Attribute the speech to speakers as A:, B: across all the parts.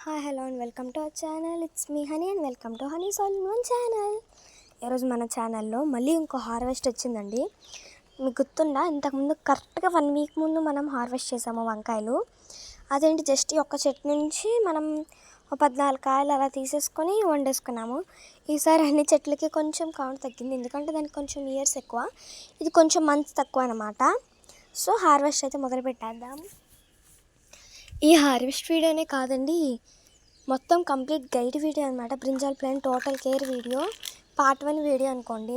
A: Hi hello and welcome to our channel. It's me honey and welcome to Honey's all in one channel. ఈరోజు మన ఛానల్లో మళ్ళీ ఇంకో harvest వచ్చిందండి. మీకు గుర్తుందా, ఇంతకుముందు కరెక్ట్గా 1 వీక్ ముందు మనం హార్వెస్ట్ చేసాము వంకాయలు. అదేంటి, జస్ట్ ఈ ఒక్క చెట్టు నుంచి మనం 14 కాయలు అలా తీసేసుకొని వండేసుకున్నాము. ఈసారి అన్ని చెట్లకి కొంచెం కౌంట్ తగ్గింది, ఎందుకంటే దానికి కొంచెం ఇయర్స్ ఎక్కువ, ఇది కొంచెం మంత్స్ తక్కువ అనమాట. సో హార్వెస్ట్ అయితే మొదలు పెట్టేద్దాం. ఈ హార్వెస్ట్ వీడియోనే కాదండి, మొత్తం కంప్లీట్ గైడ్ వీడియో అనమాట. Brinjal plant total care video part 1 video అనుకోండి.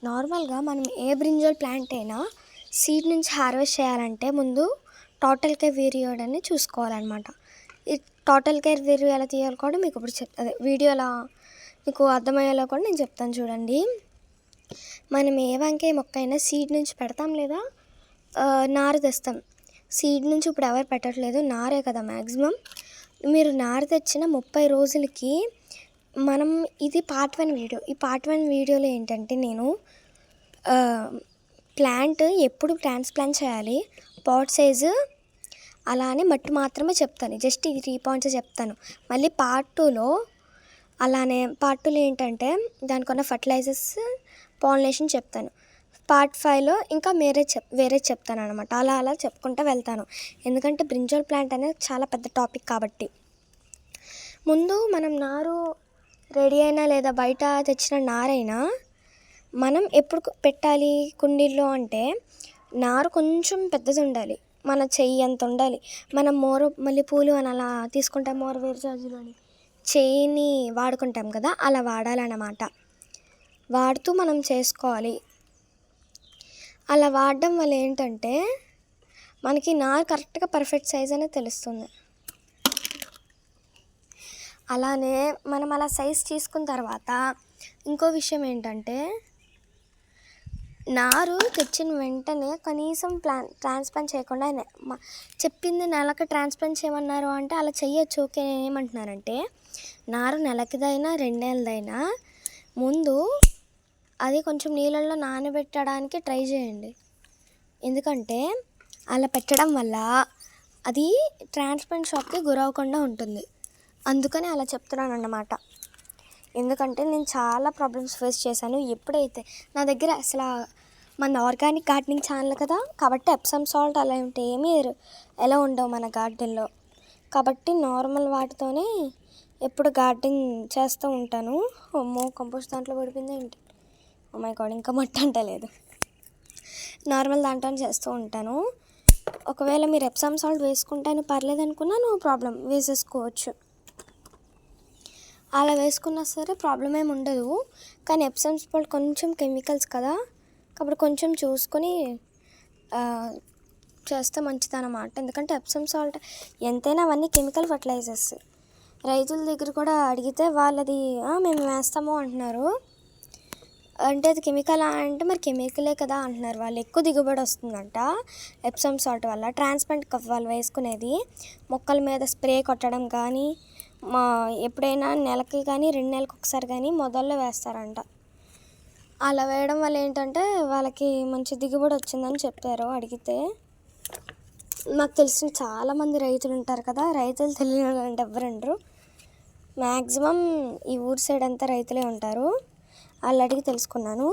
A: నార్మల్గా మనం ఏ బ్రింజాల్ ప్లాంట్ అయినా సీడ్ నుంచి హార్వెస్ట్ చేయాలంటే ముందు టోటల్ కేర్ వీడియోని చూసుకోవాలన్నమాట. ఈ టోటల్ కేర్ వీడియో ఎలా తీయాలి కూడా మీకు ఇప్పుడు అదే వీడియోలా మీకు అర్థమయ్యేలా కూడా నేను చెప్తాను చూడండి. మనం ఏ వంకాయ మొక్క అయినా సీడ్ నుంచి పెడతాం లేదా నారు తెస్తాం. సీడ్ నుంచి ఇప్పుడు ఎవరు పెట్టట్లేదు, నారే కదా మ్యాక్సిమం. మీరు నారు తెచ్చిన 30 రోజులకి మనం ఇది పార్ట్ 1 వీడియో. ఈ పార్ట్ 1 వీడియోలో ఏంటంటే నేను ప్లాంట్ ఎప్పుడు ట్రాన్స్ప్లాంట్ చేయాలి, పాట్ సైజు, అలానే మట్టి మాత్రమే చెప్తాను. జస్ట్ ఈ 3 పాయింట్స్ చెప్తాను. మళ్ళీ పార్ట్ 2లో అలానే పార్ట్ 2లో ఏంటంటే దానికి ఉన్న ఫర్టిలైజర్స్, పాలినేషన్ చెప్తాను. పార్ట్ 5లో ఇంకా వేరే చెప్తాను అనమాట. అలా చెప్పుకుంటూ వెళ్తాను, ఎందుకంటే బ్రింజాల్ ప్లాంట్ అనేది చాలా పెద్ద టాపిక్ కాబట్టి. ముందు మనం నారు రెడీ అయినా లేదా బయట తెచ్చిన నారైనా మనం ఎప్పుడు పెట్టాలి కుండీల్లో అంటే, నారు కొంచెం పెద్దది ఉండాలి, మన చెయ్యి అంత ఉండాలి. మనం మల్లెపూలు అని అలా తీసుకుంటాం, వేరుజాజులు అని చెయ్యిని వాడుకుంటాం కదా, అలా వాడాలన్నమాట. వాడుతూ మనం చేసుకోవాలి. అలా వాడడం వల్ల ఏంటంటే మనకి నారు కరెక్ట్గా పర్ఫెక్ట్ సైజ్ అనేది తెలుస్తుంది. అలానే మనం అలా సైజ్ తీసుకున్న తర్వాత ఇంకో విషయం ఏంటంటే, నారు తెచ్చిన వెంటనే కనీసం ట్రాన్స్ప్లాంట్ చేయకుండా చెప్పింది నెలకు ట్రాన్స్ప్లాంట్ చేయమన్నారు అంటే అలా చెయ్యొచ్చు. ఓకే, ఏమంటున్నారంటే నారు నెలకిదైనా 2 నెలలదైనా ముందు అది కొంచెం నీళ్ళల్లో నానబెట్టడానికి ట్రై చేయండి. ఎందుకంటే అలా పెట్టడం వల్ల అది ట్రాన్స్ప్లాంట్ షాక్కి గురవకుండా ఉంటుంది. అందుకని అలా చెప్తున్నాను అన్నమాట. ఎందుకంటే నేను చాలా ప్రాబ్లమ్స్ ఫేస్ చేశాను. ఎప్పుడైతే నా దగ్గర అసలు మన ఆర్గానిక్ గార్డెనింగ్ ఛానల్ కదా, కాబట్టి ఎప్సమ్ సాల్ట్ అలా ఉంటే ఏమీ ఎలా ఉండవు మన గార్డెన్లో. కాబట్టి నార్మల్ వాటితోనే ఎప్పుడు గార్డెనింగ్ చేస్తూ ఉంటాను. కంపోస్ట్ దాంట్లో పడిపోయింది ఏంటి, ఓ మై గాడ్, ఇంకా మట్టి అంటలేదు. నార్మల్ దాంట్లోనే చేస్తూ ఉంటాను. ఒకవేళ మీరు ఎప్సమ్ సాల్ట్ వేసుకుంటాను పర్లేదు అనుకున్నా నో ప్రాబ్లం, వేసేసుకోవచ్చు. అలా వేసుకున్నా సరే ప్రాబ్లం ఏమి ఉండదు. కానీ ఎప్సమ్ సాల్ట్ కొంచెం కెమికల్స్ కదా, కాబట్టి కొంచెం చూసుకొని చేస్తే మంచిదన్నమాట. ఎందుకంటే ఎప్సమ్ సాల్ట్ ఎంతైనా అవన్నీ కెమికల్ ఫర్టిలైజర్స్. రైతుల దగ్గర కూడా అడిగితే వాళ్ళది మేము వేస్తాము అంటున్నారు. అంటే అది కెమికల్ అంటే మరి కెమికలే కదా అంటున్నారు వాళ్ళు. ఎక్కువ దిగుబడి వస్తుందంట ఎప్సమ్ సాల్ట్ వల్ల. ట్రాన్స్ప్లాంట్ వాళ్ళు వేసుకునేది మొక్కల మీద స్ప్రే కొట్టడం కానీ, ఎప్పుడైనా నెలకి కానీ 2 నెలలకు ఒకసారి కానీ మొదల్లో వేస్తారంట. అలా వేయడం వల్ల ఏంటంటే వాళ్ళకి మంచి దిగుబడి వచ్చిందని చెప్పారు అడిగితే. నాకు తెలిసిన చాలామంది రైతులు ఉంటారు కదా, రైతులు తెలియని వాళ్ళు అంటే ఎవరు ఉండరు. మ్యాక్సిమం ఈ ఊరు సైడ్ అంతా రైతులే ఉంటారు. వాళ్ళు అడిగి తెలుసుకున్నాను.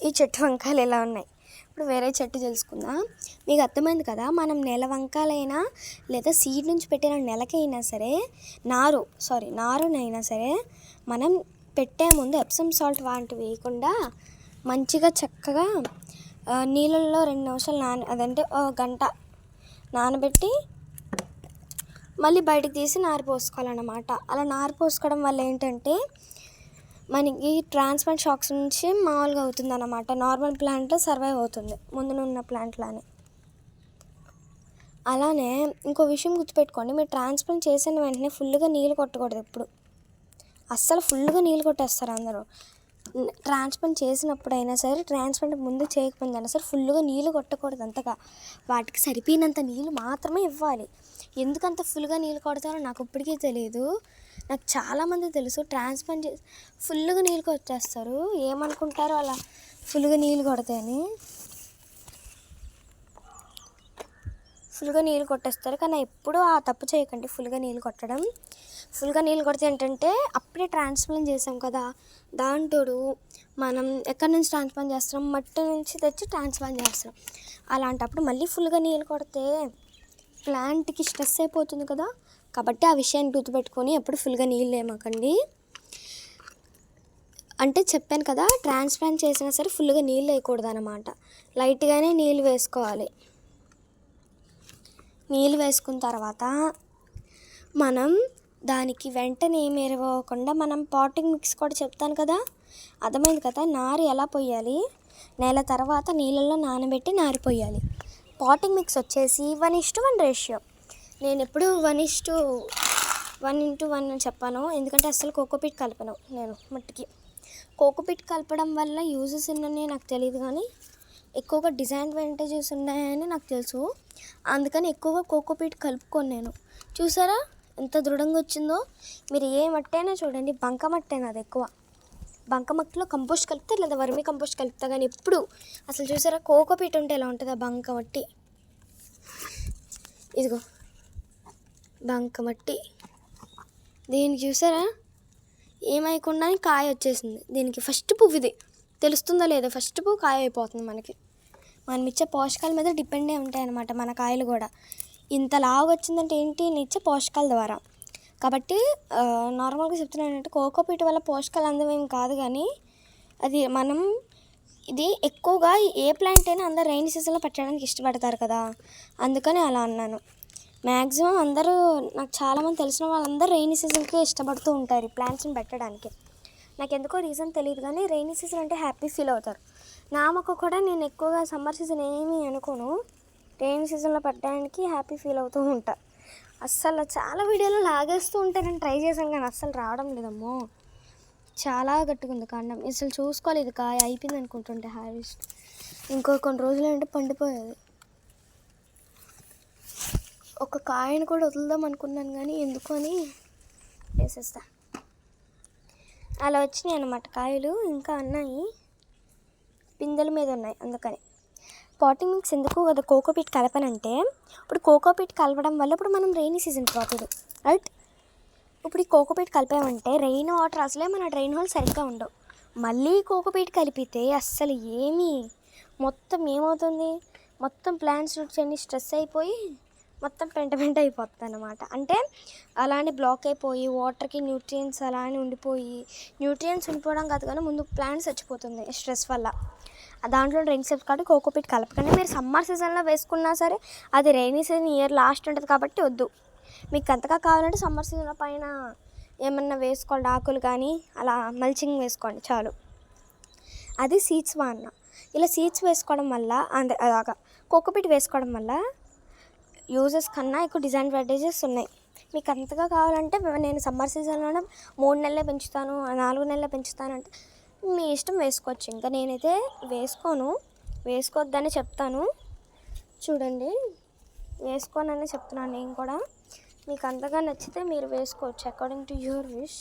A: ఈ చెట్టు వంకాయలు ఎలా ఉన్నాయి. ఇప్పుడు వేరే చెట్టు తెలుసుకుందాం. మీకు అర్థమైంది కదా, మనం వంకాయలైనా లేదా సీడ్ నుంచి పెట్టిన నెలకైనా సరే నారునైనా సరే మనం పెట్టే ముందు ఎప్సమ్ సాల్ట్ వాటివి వేయకుండా మంచిగా చక్కగా నీళ్ళల్లో 2 నిమిషాలు అదంటే గంట నానబెట్టి మళ్ళీ బయటకు తీసి నారు పోసుకోవాలన్నమాట. అలా నారు పోసుకోవడం వల్ల ఏంటంటే మనకి ట్రాన్స్ప్లాంట్ షాక్స్ నుంచి మామూలుగా అవుతుంది అన్నమాట. నార్మల్ ప్లాంట్లో సర్వైవ్ అవుతుంది ముందునున్న ప్లాంట్లానే. అలానే ఇంకో విషయం గుర్తుపెట్టుకోండి, మీరు ట్రాన్స్ప్లాంట్ చేసిన వెంటనే ఫుల్గా నీళ్ళు కొట్టకూడదు. ఎప్పుడు అస్సలు ఫుల్గా నీళ్ళు కొట్టేస్తారు అందరూ. ట్రాన్స్ప్లాంట్ చేసినప్పుడైనా సరే, ట్రాన్స్ప్లాంట్ ముందు చేయకపోయిందైనా సరే ఫుల్గా నీళ్ళు కొట్టకూడదు. అంతగా వాటికి సరిపోయినంత నీళ్ళు మాత్రమే ఇవ్వాలి. ఎందుకంత ఫుల్గా నీళ్ళు కొడతారో నాకు ఇప్పటికీ తెలియదు. నాకు చాలామంది తెలుసు ట్రాన్స్ప్లాంట్ చేసి ఫుల్గా నీళ్ళు కొట్టేస్తారు. ఏమనుకుంటారో అలా ఫుల్గా నీళ్ళు కొడతాయని. ఫుల్గా నీళ్ళు కొట్టేస్తారు. కానీ ఎప్పుడూ ఆ తప్పు చేయకండి, ఫుల్గా నీళ్ళు కొట్టడం. ఫుల్గా నీళ్ళు కొడితే ఏంటంటే అప్పుడే ట్రాన్స్ప్లాంట్ చేసాం కదా, దాంతోడు మనం ఎక్కడి నుంచి ట్రాన్స్ప్లాంట్ చేస్తున్నాం, మట్టి నుంచి తెచ్చి ట్రాన్స్ప్లాంట్ చేస్తున్నాం. అలాంటప్పుడు మళ్ళీ ఫుల్గా నీళ్ళు కొడితే ప్లాంట్కి స్ట్రెస్ అయిపోతుంది కదా. కాబట్టి ఆ విషయాన్ని గుర్తుపెట్టుకొని ఎప్పుడు ఫుల్గా నీళ్ళు వేయమాకండి. అంటే చెప్పాను కదా, ట్రాన్స్ప్లాంట్ చేసినా సరే ఫుల్గా నీళ్ళు వేయకూడదు అన్నమాట. లైట్గానే నీళ్ళు వేసుకోవాలి. నీళ్ళు వేసుకున్న తర్వాత మనం దానికి వెంటనే ఏమి ఎరవకుండా మనం పాటింగ్ మిక్స్ కూడా చెప్తాను కదా, అర్థమైంది కదా. నారు ఎలా పోయాలి, నెల తర్వాత నీళ్ళల్లో నానబెట్టి నారు పోయాలి. పాటింగ్ మిక్స్ వచ్చేసి 1:1 రేషియో. నేను ఎప్పుడు 1:1 అని చెప్పాను, ఎందుకంటే అస్సలు కోకోపీట్ కలపను నేను మట్టికి. కోకోపీట్ కలపడం వల్ల యూజెస్ ఉన్నాయని నాకు తెలియదు, కానీ ఎక్కువగా డిసడ్వాంటేజెస్ ఉన్నాయని నాకు తెలుసు. అందుకని ఎక్కువగా కోకోపీట్ కలుపుకోను నేను. చూసారా ఎంత దృఢంగా వచ్చిందో. మీరు ఏ మట్టి అయినా చూడండి, బంకమట్టి అయినా, అది ఎక్కువ బంకమట్టిలో కంపోస్ట్ కలిపితే లేదా వర్మీ కంపోస్ట్ కలుపుతా. కానీ ఎప్పుడు అసలు చూసారా కోకోపీట్ ఉంటే ఎలా ఉంటుందా బంకమట్టి. ఇదిగో బంకమట్టి, దీనికి చూసారా ఏమైకుండా కాయ వచ్చేసింది. దీనికి ఫస్ట్ పువ్వు ఇది, తెలుస్తుందో లేదో, ఫస్ట్ పువ్వు కాయ అయిపోతుంది. మనం ఇచ్చే పోషకాల మీద డిపెండ్ అయి ఉంటాయి అన్నమాట మన కాయలు కూడా. ఇంత లావు వచ్చిందంటే ఏంటి, నేను ఇచ్చే పోషకాల ద్వారా. కాబట్టి నార్మల్గా చెప్తున్నాను అంటే కోకోపీట్ వల్ల పోషకాలు అందమేం కాదు, కానీ అది ఇది ఎక్కువగా ఏ ప్లాంట్ అయినా అందరు రైనీ సీజన్లో పెట్టడానికి ఇష్టపడతారు కదా, అందుకని అలా అన్నాను. మ్యాక్సిమం అందరూ, నాకు చాలామంది తెలిసిన వాళ్ళందరూ రైనీ సీజన్కి ఇష్టపడుతూ ఉంటారు ఈ ప్లాంట్స్ని పెట్టడానికి. నాకు ఎందుకో రీజన్ తెలియదు, కానీ రైనీ సీజన్ అంటే హ్యాపీ ఫీల్ అవుతారు. నా మొక్క కూడా నేను ఎక్కువగా సమ్మర్ సీజన్ ఏమీ అనుకోను, రైనీ సీజన్లో పెట్టడానికి హ్యాపీ ఫీల్ అవుతూ ఉంటా. అస్సలు చాలా వీడియోలో లాగేస్తూ ఉంటే నేను ట్రై చేశాను, కానీ అస్సలు రావడం లేదమ్మో. చాలా గట్టిగా ఉంది కాండం. అసలు చూసుకోవాలి, ఇది కాయ అయిపోయింది అనుకుంటుంటే హార్వెస్ట్. ఇంకో కొన్ని రోజులు అంటే పండిపోయేది. ఒక కాయను కూడా వదులుదాం అనుకున్నాను, కానీ ఎందుకని వేసేస్తా. అలా వచ్చినాయి అన్నమాట కాయలు. ఇంకా ఉన్నాయి, పిందెల మీద ఉన్నాయి. అందుకని పాటింగ్ మిక్స్ ఎందుకు కదా కోకోపీట్ కలపనంటే, ఇప్పుడు కోకోపీట్ కలపడం వల్ల ఇప్పుడు మనం రైనీ సీజన్ క్రాప్ ఇది రైట్. ఇప్పుడు ఈ కోకోపీట్ కలిపామంటే రెయిన్ వాటర్ అసలే మన డ్రైన్ హోల్ సరిగ్గా ఉండవు. మళ్ళీ కోకోపీట్ కలిపితే అస్సలు మొత్తం ఏమవుతుంది, మొత్తం ప్లాంట్స్ రూట్స్ అన్నీ స్ట్రెస్ అయిపోయి మొత్తం పెంట అయిపోతుంది అన్నమాట. అంటే అలానే బ్లాక్ అయిపోయి వాటర్కి న్యూట్రియంట్స్ అలానే ఉండిపోయి, న్యూట్రియంట్స్ ఉండిపోవడం కాదు కానీ ముందు ప్లాంట్స్ చచ్చిపోతుంది స్ట్రెస్ వల్ల. దాంట్లో రైన్ సేఫ్ కాబట్టి కోకోపీట్ కలపకండి. మీరు సమ్మర్ సీజన్లో వేసుకున్నా సరే అది రైనీ సీజన్ ఇయర్ లాస్ట్ ఉంటుంది కాబట్టి వద్దు. మీకు అంతగా కావాలంటే సమ్మర్ సీజన్లో పైన ఏమన్నా వేసుకోండి, ఆకులు కానీ అలా మల్చింగ్ వేసుకోండి చాలు. అది సీడ్స్ వాడిన. ఇలా సీడ్స్ వేసుకోవడం వల్ల అలాగా కోకోపీట్ వేసుకోవడం వల్ల యూజెస్ కన్నా ఎక్కువ డిసడ్వాంటేజెస్ ఉన్నాయి. మీకు అంతగా కావాలంటే నేను సమ్మర్ సీజన్లోనే 3 నెలలే పెంచుతాను, 4 నెలలే పెంచుతాను అంటే మీ ఇష్టం, వేసుకోవచ్చు. ఇంకా నేనైతే వేసుకోవద్దని చెప్తాను. చూడండి, వేసుకోనని చెప్తున్నాను నేను కూడా. మీకు అంతగా నచ్చితే మీరు వేసుకోవచ్చు అకార్డింగ్ టు యువర్ విష్,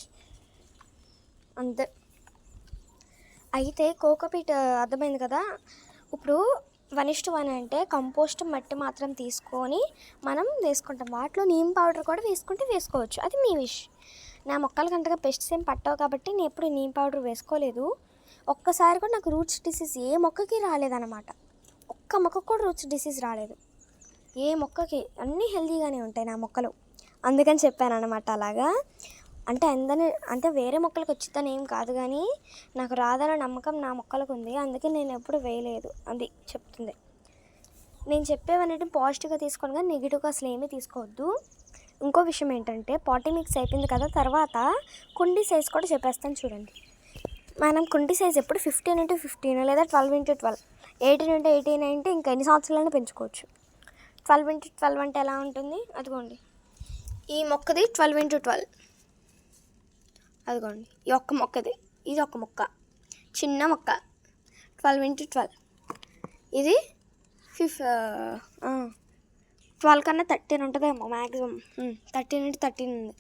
A: అంతే. అయితే కోకోపీట్ అర్థమైంది కదా. ఇప్పుడు 1:1 అంటే కంపోస్ట్ మట్టి మాత్రం తీసుకొని మనం వేసుకుంటాం. వాటిలో నీమ్ పౌడర్ కూడా వేసుకోవచ్చు, అది మీ విష్. నా మొక్కలకి అంతగా పెస్ట్స్ ఏం పట్టవు కాబట్టి నేను ఎప్పుడు నీమ్ పౌడర్ వేసుకోలేదు. ఒక్కసారి కూడా నాకు రూట్స్ డిసీజ్ ఏ మొక్కకి రాలేదన్నమాట. ఒక్క మొక్కకు కూడా రూట్స్ డిసీజ్ రాలేదు. ఏ మొక్కకి, అన్నీ హెల్తీగానే ఉంటాయి నా మొక్కలు. అందుకని చెప్పాను అన్నమాట అలాగా. అంటే వేరే మొక్కలకు వచ్చిందని ఏం కాదు, కానీ నాకు రాదన్న నమ్మకం నా మొక్కలకు ఉంది. అందుకే నేను ఎప్పుడు వేయలేదు, అది చెప్తుంది. నేను చెప్పేవన్నీ పాజిటివ్గా తీసుకోను, కానీ నెగిటివ్గా అసలు ఏమీ తీసుకోవద్దు. ఇంకో విషయం ఏంటంటే పాటింగ్ మిక్స్ అయిపోయింది కదా, తర్వాత కుండీ సైజ్ కూడా చెప్పేస్తాను చూడండి. మనం కుండీ సైజ్ ఎప్పుడు 15x15 లేదా 12x12, 18x18 అంటే ఇంకా ఎన్ని సంవత్సరాలైనా పెంచుకోవచ్చు. 12x12 అంటే ఎలా ఉంటుంది, అదిగోండి ఈ మొక్కది 12x12, అదిగోండి ఈ ఒక్క మొక్కది, ఇది ఒక మొక్క, చిన్న మొక్క 12x12. ఇది 12 కన్నా 13 ఉంటుందేమో మ్యాక్సిమం, 13x13 ఉంది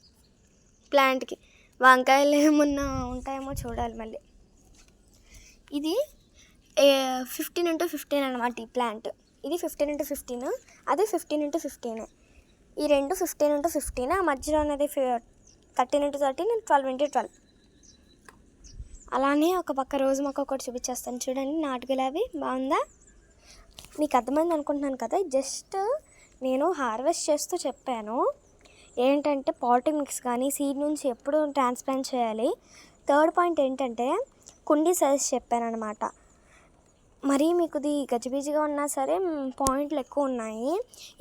A: ప్లాంట్కి. వంకాయలు ఏమన్నా ఉంటాయేమో చూడాలి మళ్ళీ. ఇది 15x15 అన్నమాట ఈ ప్లాంట్. ఇది 15x15, అది 15x15. ఈ రెండు 15x15, ఆ మధ్యలో ఉన్నది 13x13, 12x12. అలానే ఒక పక్క రోజు మొక్క ఒకటి చూపించేస్తాను చూడండి. నాటు గులాబీ బాగుందా? మీకు అర్థమైంది అనుకుంటున్నాను కదా. జస్ట్ నేను హార్వెస్ట్ చేస్తూ చెప్పాను ఏంటంటే పాటింగ్ మిక్స్ కానీ సీడ్ నుంచి ఎప్పుడు ట్రాన్స్ప్లాంట్ చేయాలి. థర్డ్ పాయింట్ ఏంటంటే కుండీ సైజ్ చెప్పాను అనమాట. మరీ మీకు ఇది గజిబిజిగా ఉన్నా సరే పాయింట్లు ఎక్కువ ఉన్నాయి.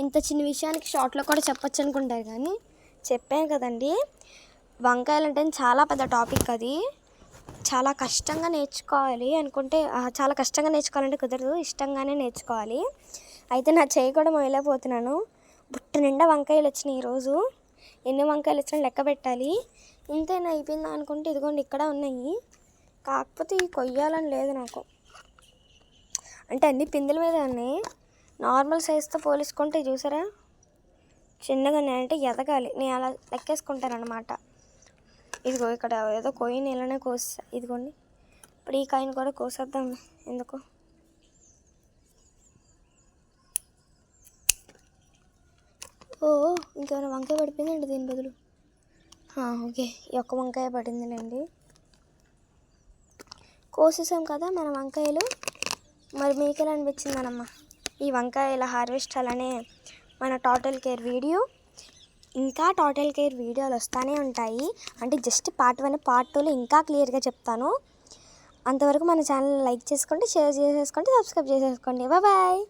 A: ఇంత చిన్న విషయానికి షార్ట్లో కూడా చెప్పొచ్చు అనుకుంటారు కానీ చెప్పాను కదండి. వంకాయలు అంటే చాలా పెద్ద టాపిక్. అది చాలా కష్టంగా నేర్చుకోవాలి అనుకుంటే చాలా కష్టంగా నేర్చుకోవాలంటే కుదరదు, ఇష్టంగానే నేర్చుకోవాలి. అయితే నా చేయి కూడా మొయలేకపోతున్నాను. బుట్ట నిండా వంకాయలు వచ్చినాయి ఈరోజు. ఎన్ని వంకాయలు వచ్చినా లెక్క పెట్టాలి. ఇంతేనా అయిపోయిందా అనుకుంటే ఇదిగోండి ఇక్కడ ఉన్నాయి. కాకపోతే ఇవి కొయ్యాలని లేదు నాకు, అంటే అన్ని పిందెల మీద ఉన్నాయి. నార్మల్ సైజుతో పోల్చుకుంటే చూసారా చిన్నగా ఉన్నాయి, అంటే ఎదగాలి. నేను అలా లెక్కేసుకుంటాను అనమాట. ఇదిగో ఇక్కడ ఏదో కొయ్యని ఇలానే కోస్తా. ఇదిగోండి ఇప్పుడు ఈ కాయను కూడా కోసేద్దాం ఎందుకు. ఇంకేమైనా వంకాయ పడిపోయిందండి దీని బదులు. ఓకే, ఈ ఒక్క వంకాయ పడిందిలేండి. కోసేసాం కదా మన వంకాయలు. మరి మీకు ఎలా అనిపించిందనమ్మా ఈ వంకాయల హార్వెస్ట్? అలానే మన టోటల్ కేర్ వీడియో, ఇంకా టోటల్ కేర్ వీడియోలు వస్తూనే ఉంటాయి. అంటే జస్ట్ పార్ట్ 1, పార్ట్ 2లో ఇంకా క్లియర్గా చెప్తాను. అంతవరకు మన ఛానల్ లైక్ చేసుకోండి, షేర్ చేసేసుకోండి, సబ్స్క్రైబ్ చేసేసుకోండి. బాయ్.